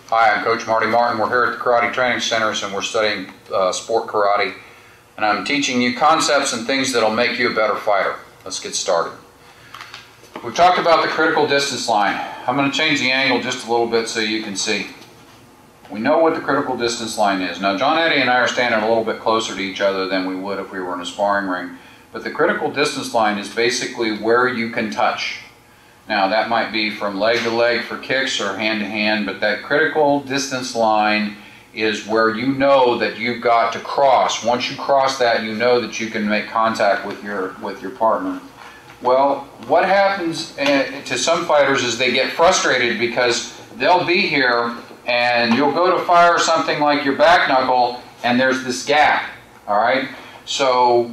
Hi, I'm Coach Marty Martin. We're here at the Karate Training Centers and we're studying sport karate. And I'm teaching you concepts and things that'll make you a better fighter. Let's get started. We've talked about the critical distance line. I'm going to change the angle just a little bit so you can see. We know what the critical distance line is. Now, John Eddie and I are standing a little bit closer to each other than we would if we were in a sparring ring. But the critical distance line is basically where you can touch. Now, that might be from leg to leg for kicks or hand to hand, but that critical distance line is where you know that you've got to cross. Once you cross that, you know that you can make contact with your partner. Well, what happens to some fighters is they get frustrated because they'll be here and you'll go to fire something like your back knuckle and there's this gap, all right? So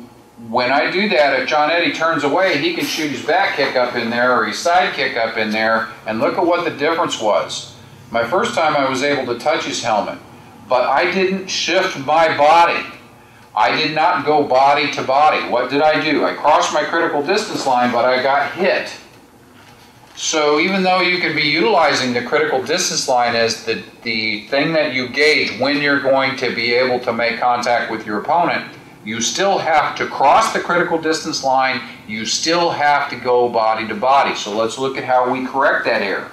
when I do that, if John Eddie turns away, he can shoot his back kick up in there or his side kick up in there, and look at what the difference was. My first time I was able to touch his helmet, but I didn't shift my body. I did not go body to body. What did I do? I crossed my critical distance line, but I got hit. So even though you can be utilizing the critical distance line as the thing that you gauge when you're going to be able to make contact with your opponent, you still have to cross the critical distance line. You still have to go body to body. So let's look at how we correct that error.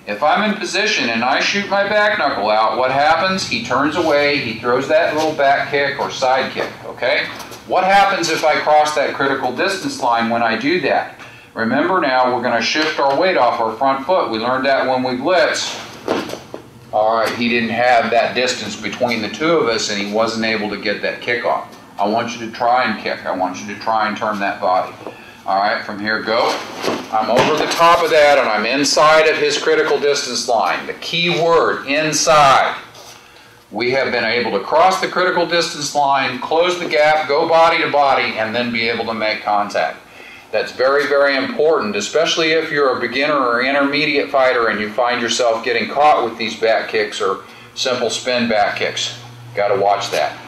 If I'm in position and I shoot my back knuckle out, what happens? He turns away, he throws that little back kick or side kick, okay? What happens if I cross that critical distance line when I do that? Remember now, we're going to shift our weight off our front foot. We learned that when we blitz. All right, he didn't have that distance between the two of us and he wasn't able to get that kick off. I want you to try and kick. I want you to try and turn that body. All right, from here, go. I'm over the top of that and I'm inside of his critical distance line. The key word, inside. We have been able to cross the critical distance line, close the gap, go body to body, and then be able to make contact. That's very, very important, especially if you're a beginner or intermediate fighter and you find yourself getting caught with these back kicks or simple spin back kicks. Got to watch that.